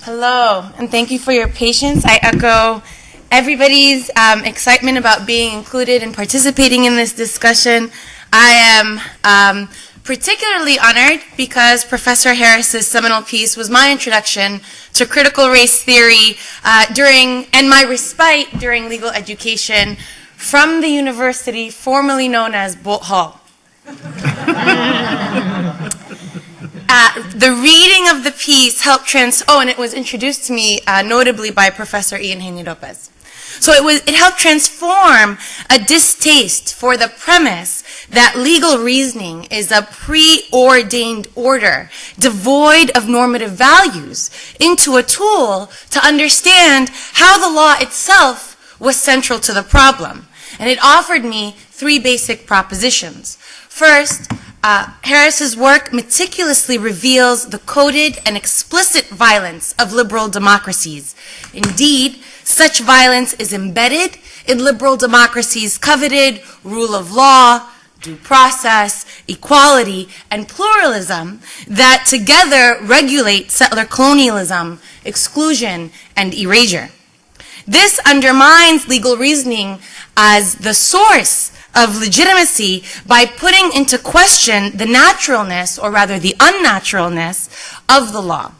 Hello, and thank you for your patience. I echo everybody's excitement about being included and participating in this discussion. I am particularly honored because Professor Harris's seminal piece was my introduction to critical race theory and my respite during legal education from the university formerly known as Bolt Hall. The reading of the piece helped and it was introduced to me notably by Professor Ian Haney-Lopez. So it helped transform a distaste for the premise that legal reasoning is a preordained order devoid of normative values into a tool to understand how the law itself was central to the problem. And it offered me three basic propositions. First, Harris's work meticulously reveals the coded and explicit violence of liberal democracies. Indeed, such violence is embedded in liberal democracies' coveted rule of law, due process, equality, and pluralism that together regulate settler colonialism, exclusion, and erasure. This undermines legal reasoning as the source of legitimacy by putting into question the naturalness, or rather the unnaturalness, of the law.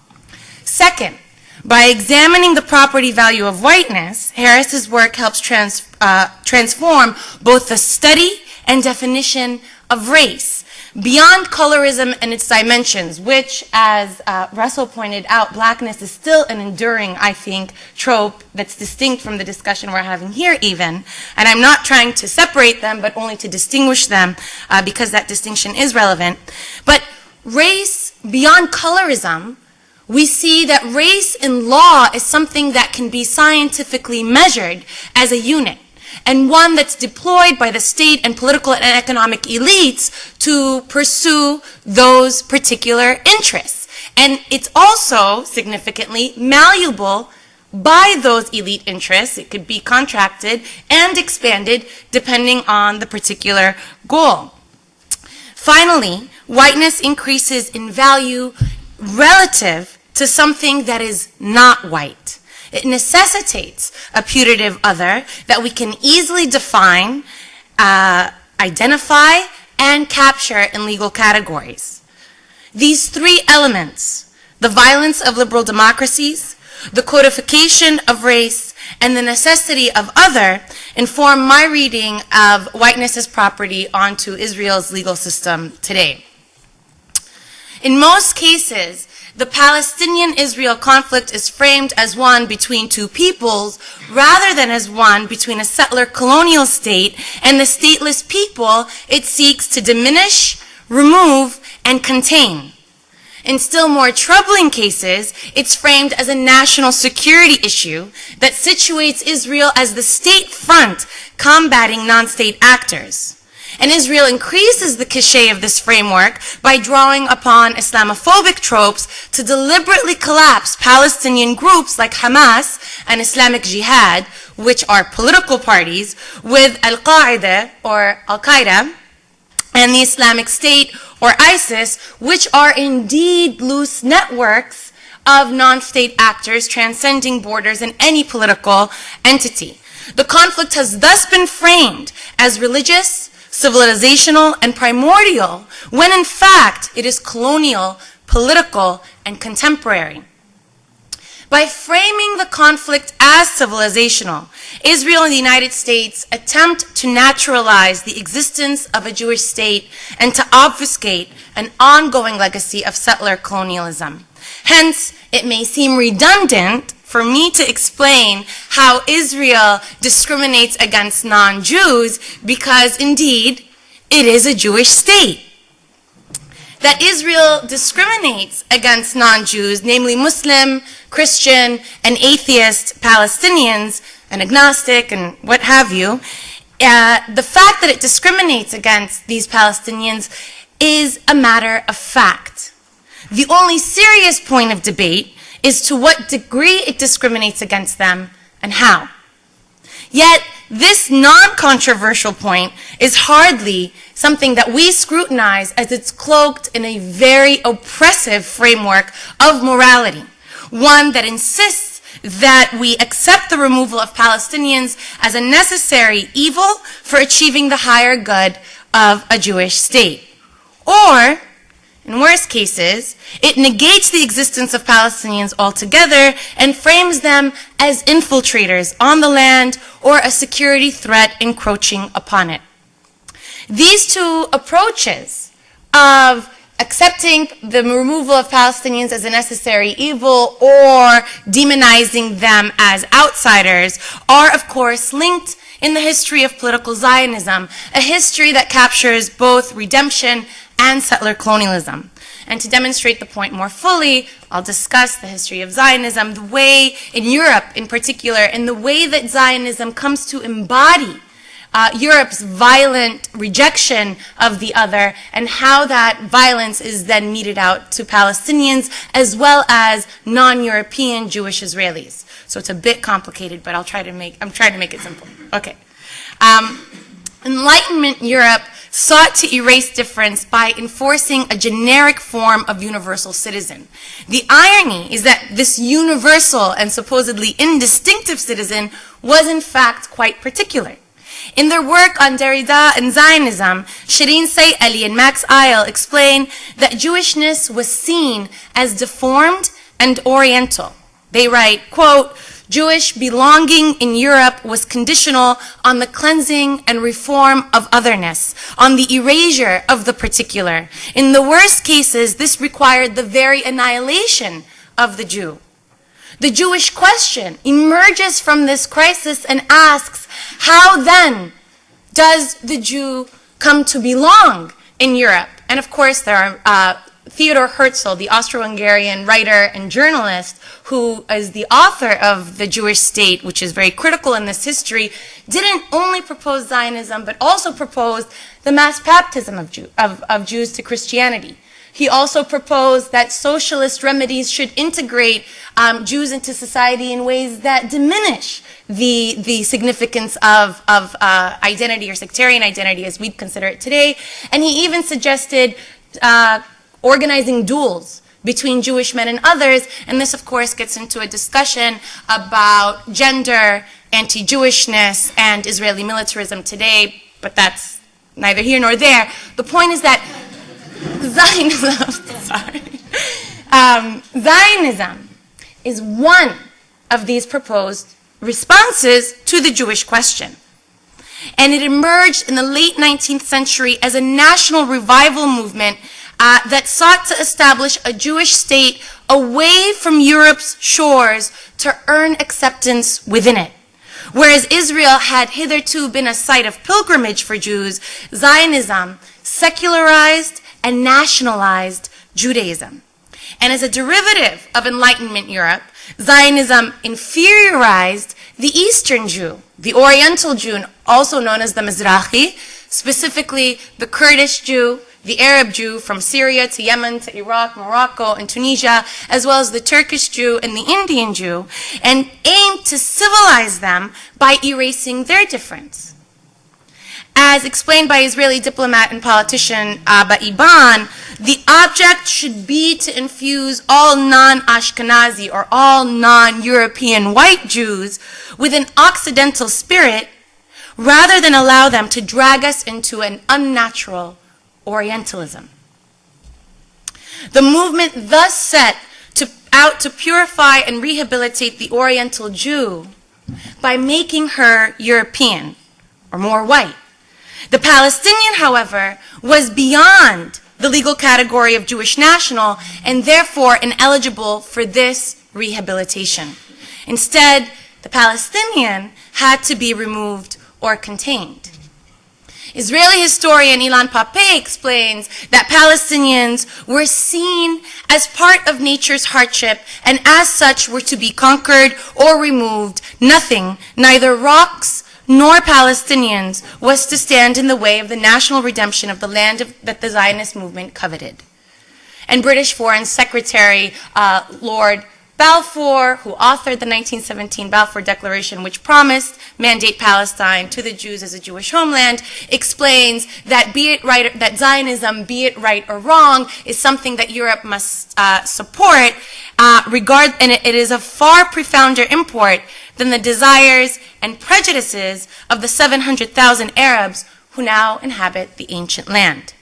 Second, by examining the property value of whiteness, Harris's work helps transform both the study and definition of race beyond colorism and its dimensions, which, as Russell pointed out, blackness is still an enduring, I think, trope that's distinct from the discussion we're having here even. And I'm not trying to separate them, but only to distinguish them because that distinction is relevant. But race beyond colorism, we see that race in law is something that can be scientifically measured as a unit, and one that's deployed by the state and political and economic elites to pursue those particular interests. And it's also, significantly, malleable by those elite interests. It could be contracted and expanded depending on the particular goal. Finally, whiteness increases in value relative to something that is not white. It necessitates a putative other that we can easily define, identify, and capture in legal categories. These three elements, the violence of liberal democracies, the codification of race, and the necessity of other, inform my reading of whiteness as property onto Israel's legal system today. In most cases, the Palestinian-Israel conflict is framed as one between two peoples rather than as one between a settler colonial state and the stateless people it seeks to diminish, remove, and contain. In still more troubling cases, it's framed as a national security issue that situates Israel as the state front combating non-state actors. And Israel increases the cachet of this framework by drawing upon Islamophobic tropes to deliberately collapse Palestinian groups like Hamas and Islamic Jihad, which are political parties, with Al-Qaeda or Al-Qaeda, and the Islamic State or ISIS, which are indeed loose networks of non-state actors transcending borders in any political entity. The conflict has thus been framed as religious, civilizational, and primordial, when in fact it is colonial, political, and contemporary. By framing the conflict as civilizational, Israel and the United States attempt to naturalize the existence of a Jewish state and to obfuscate an ongoing legacy of settler colonialism. Hence, it may seem redundant for me to explain how Israel discriminates against non-Jews because, indeed, it is a Jewish state. That Israel discriminates against non-Jews, namely Muslim, Christian, and atheist Palestinians, and agnostic, and what have you, the fact that it discriminates against these Palestinians is a matter of fact. The only serious point of debate is to what degree it discriminates against them and how. Yet, this non-controversial point is hardly something that we scrutinize as it's cloaked in a very oppressive framework of morality, one that insists that we accept the removal of Palestinians as a necessary evil for achieving the higher good of a Jewish state. Or, in worse cases, it negates the existence of Palestinians altogether and frames them as infiltrators on the land or a security threat encroaching upon it. These two approaches of accepting the removal of Palestinians as a necessary evil or demonizing them as outsiders are, of course, linked in the history of political Zionism, a history that captures both redemption and settler colonialism. And to demonstrate the point more fully, I'll discuss the history of Zionism, the way in Europe in particular, and the way that Zionism comes to embody Europe's violent rejection of the other, and how that violence is then meted out to Palestinians as well as non-European Jewish Israelis. So it's a bit complicated, but I'm trying to make it simple. Okay. Enlightenment Europe sought to erase difference by enforcing a generic form of universal citizen. The irony is that this universal and supposedly indistinctive citizen was in fact quite particular. In their work on Derrida and Zionism, Shireen Sayyali and Max Eil explain that Jewishness was seen as deformed and oriental. They write, quote, Jewish belonging in Europe was conditional on the cleansing and reform of otherness, on the erasure of the particular. In the worst cases, this required the very annihilation of the Jew. The Jewish question emerges from this crisis and asks, how then does the Jew come to belong in Europe? And of course, there are Theodor Herzl, the Austro-Hungarian writer and journalist, who is the author of The Jewish State, which is very critical in this history, didn't only propose Zionism, but also proposed the mass baptism of Jews to Christianity. He also proposed that socialist remedies should integrate Jews into society in ways that diminish the significance of identity or sectarian identity as we'd consider it today. And he even suggested organizing duels between Jewish men and others, and this of course gets into a discussion about gender, anti-Jewishness, and Israeli militarism today, but that's neither here nor there. The point is that Zionism is one of these proposed responses to the Jewish question. And it emerged in the late 19th century as a national revival movement that sought to establish a Jewish state away from Europe's shores to earn acceptance within it. Whereas Israel had hitherto been a site of pilgrimage for Jews, Zionism secularized and nationalized Judaism. And as a derivative of Enlightenment Europe, Zionism inferiorized the Eastern Jew, the Oriental Jew, also known as the Mizrahi, specifically the Kurdish Jew, the Arab Jew from Syria to Yemen to Iraq, Morocco, and Tunisia, as well as the Turkish Jew and the Indian Jew, and aimed to civilize them by erasing their difference. As explained by Israeli diplomat and politician Abba Eban, the object should be to infuse all non-Ashkenazi or all non-European white Jews with an Occidental spirit rather than allow them to drag us into an unnatural Orientalism. The movement thus set out to purify and rehabilitate the Oriental Jew by making her European or more white. The Palestinian, however, was beyond the legal category of Jewish national and therefore ineligible for this rehabilitation. Instead, the Palestinian had to be removed or contained. Israeli historian Ilan Pape explains that Palestinians were seen as part of nature's hardship and as such were to be conquered or removed. Nothing, neither rocks nor Palestinians, was to stand in the way of the national redemption of the land that the Zionist movement coveted. And British Foreign Secretary Lord Balfour, who authored the 1917 Balfour Declaration, which promised mandate Palestine to the Jews as a Jewish homeland, explains that that Zionism, be it right or wrong, is something that Europe must support, and it is of far profounder import than the desires and prejudices of the 700,000 Arabs who now inhabit the ancient land.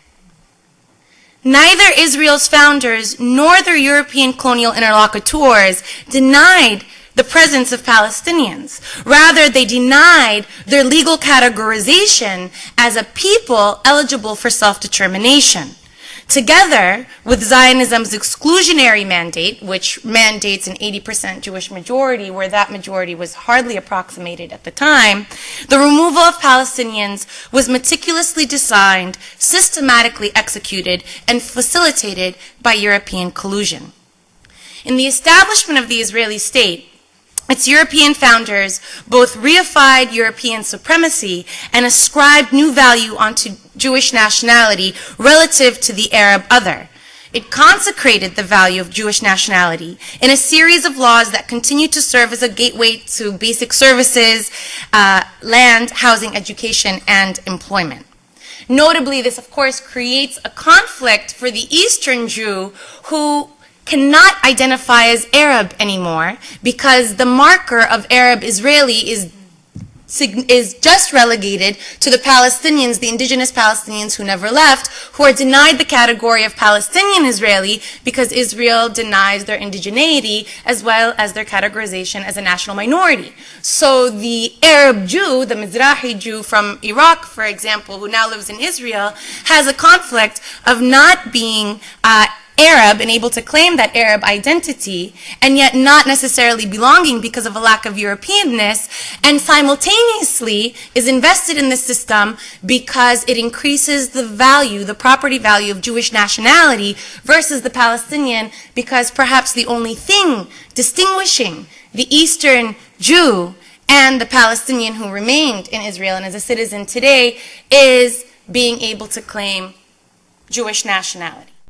Neither Israel's founders nor their European colonial interlocutors denied the presence of Palestinians. Rather, they denied their legal categorization as a people eligible for self-determination. Together with Zionism's exclusionary mandate, which mandates an 80% Jewish majority, where that majority was hardly approximated at the time, the removal of Palestinians was meticulously designed, systematically executed, and facilitated by European collusion. In the establishment of the Israeli state, its European founders both reified European supremacy and ascribed new value onto Jewish nationality relative to the Arab other. It consecrated the value of Jewish nationality in a series of laws that continue to serve as a gateway to basic services, land, housing, education, and employment. Notably, this, of course, creates a conflict for the Eastern Jew who cannot identify as Arab anymore because the marker of Arab Israeli is just relegated to the Palestinians, the indigenous Palestinians who never left, who are denied the category of Palestinian Israeli because Israel denies their indigeneity as well as their categorization as a national minority. So the Arab Jew, the Mizrahi Jew from Iraq, for example, who now lives in Israel, has a conflict of not being Arab and able to claim that Arab identity, and yet not necessarily belonging because of a lack of Europeanness, and simultaneously is invested in this system because it increases the value, the property value of Jewish nationality versus the Palestinian, because perhaps the only thing distinguishing the Eastern Jew and the Palestinian who remained in Israel and is a citizen today is being able to claim Jewish nationality.